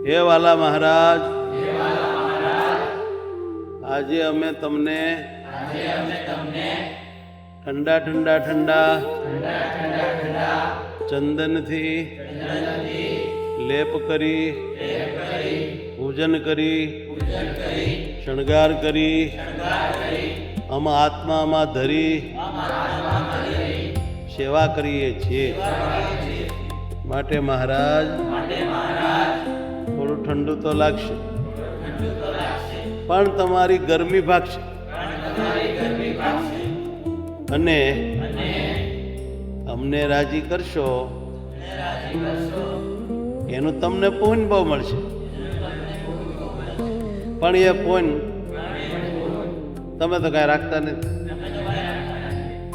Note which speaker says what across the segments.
Speaker 1: હે વાલા મહારાજ, આજે અમે તમને ઠંડા ઠંડા ઠંડા ચંદનથી લેપ કરી, પૂજન કરી, શણગાર કરી, આત્મામાં ધરી સેવા કરીએ છીએ. માટે મહારાજ થોડું ઠંડુ તો લાગશે, પણ તમારી ગરમી ભાગશે. અને અમને રાજી કરશો એનું તમને પુણ્ય બહુ મળશે. પણ એ પુણ્ય તમે તો કાંઈ રાખતા નથી,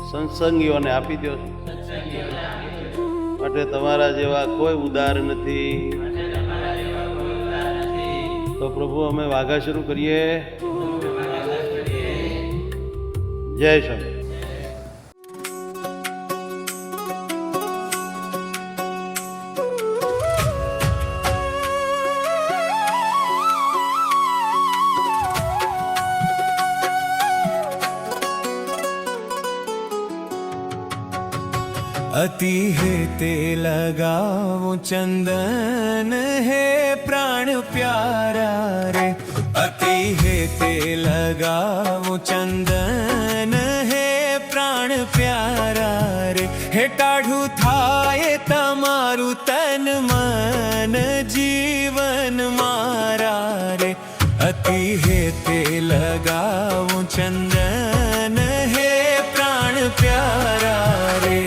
Speaker 1: સત્સંગીઓને આપી દો. માટે તમારા જેવા કોઈ ઉદાર નથી. તો પ્રભુ અમે વાઘા શરૂ કરીએ. જય સ્વામી.
Speaker 2: अति हेते लगाऊं चंदन है प्राण प्यारा रे. अति हेते लगाऊं चंदन है प्राण प्यारा रे. हे टाढ़ू थाये तमारू तन मन जीवन मारा रे. अति हेते लगाऊं चंदन है प्राण प्यारा रे.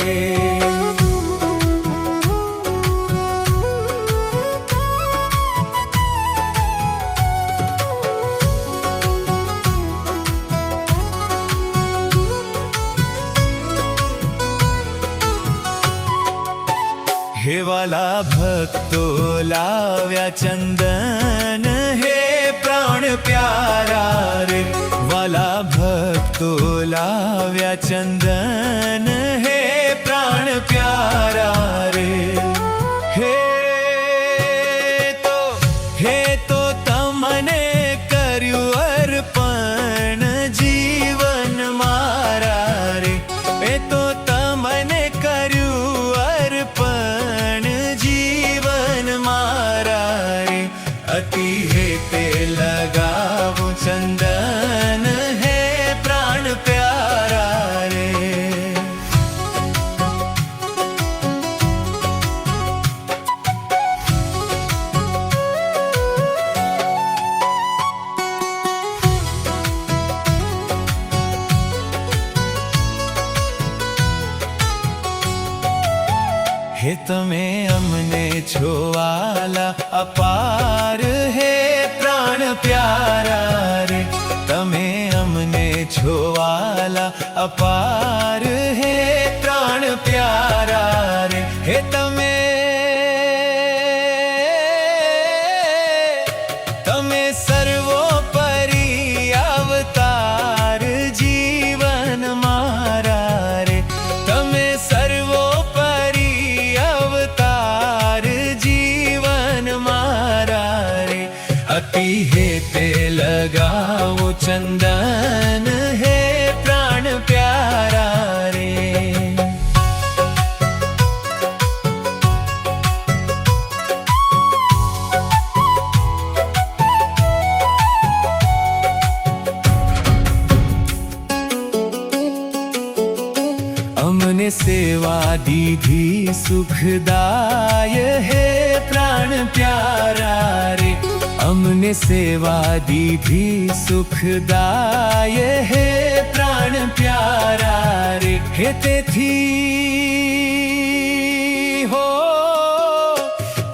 Speaker 2: हे वाला भक्तो लाव्या चंदन हे प्राण प्यारा रे. वाला भक्तो लाव्या चंदन हे प्राण प्यारा रे. हे तो तमने कर्यु अर्पण जीवन मारा रे. हे तो तमने कर्यु अर्पण जीवन मारा रे. अति हेते लगाऊं चंदन है प्राण प्यारा रे. हे तमे अमने छोवाला अपार है प्राण प्यारा रे. तमे अमने छोवाला अपार है प्राण प्यारा रे. हे तमे सर्वोपरि अवतार जीवन मारा रे. तमे सर्वोपरि अवतार जीवन मारा रे. अति हेते लगाओ चंदन है प्राण प्यारा रे. हमने सेवा दीधी सुखदाय है प्राण प्यारा रे. हमने सेवा दीधी सुखदाय है प्राण प्यारा रे. हे तेथी हो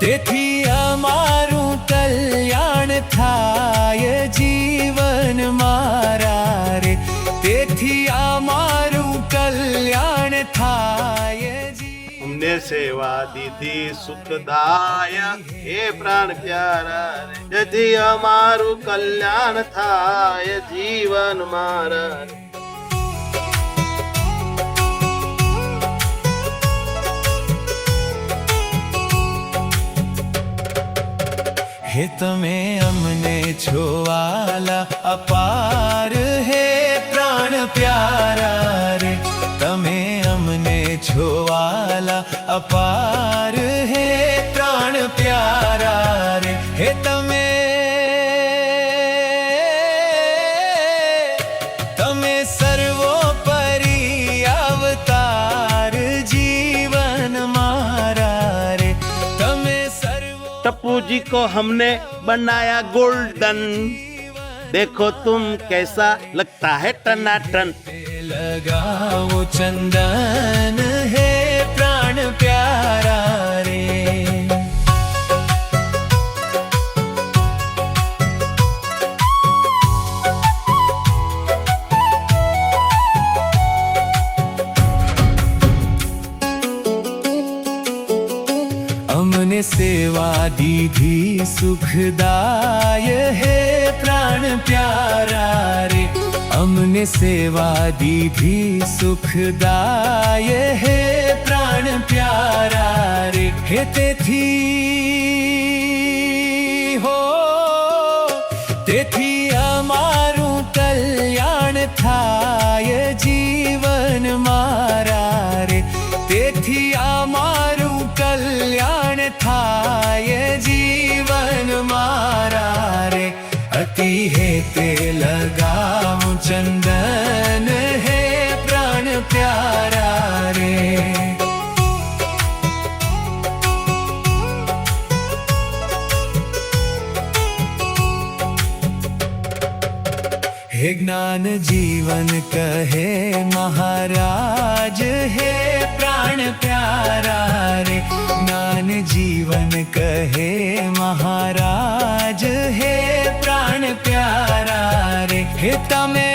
Speaker 2: तेथी अमारू कल्याण थाय जीवन मारा रे. तेथी अमारू कल्याण थाय.
Speaker 1: અમને સેવા દીધી સુખદાય હે પ્રાણ પ્યારા રે. જેથી અમારું કલ્યાણ થાય જીવન મારા રે.
Speaker 2: हे હે તમે અમને છોવાલા અપાર હે પ્રાણ પ્યારા રે તમે અમને છોવાલા અપાર હે પ્રાણ પ્યારા રે હે તમે સર્વોપરી અવતાર જીવન મારા રે તમે
Speaker 1: टप्पू जी को हमने बनाया गोल्डन, देखो तुम कैसा लगता है टनाटन।
Speaker 2: लगाओ चंदन है प्राण प्यारा रे हमने सेवा दीधी सुखदाय है प्राण प्यारा रे हमने सेवा दीधी सुखदाय है प्राण प्यारा रे हे તેથી હો તેથી અમારું કલ્યાણ થાય જીવન મારા રે તેથી અમારું કલ્યાણ થાય જીવન મારા રે અતિ હે તે લગાવું ચંદન હે પ્રાણ પ્યારા રે हे ज्ञान जीवन कहे महाराज हे प्राण प्यारा रे ज्ञान जीवन कहे महाराज हे प्राण प्यारा रे हे तमे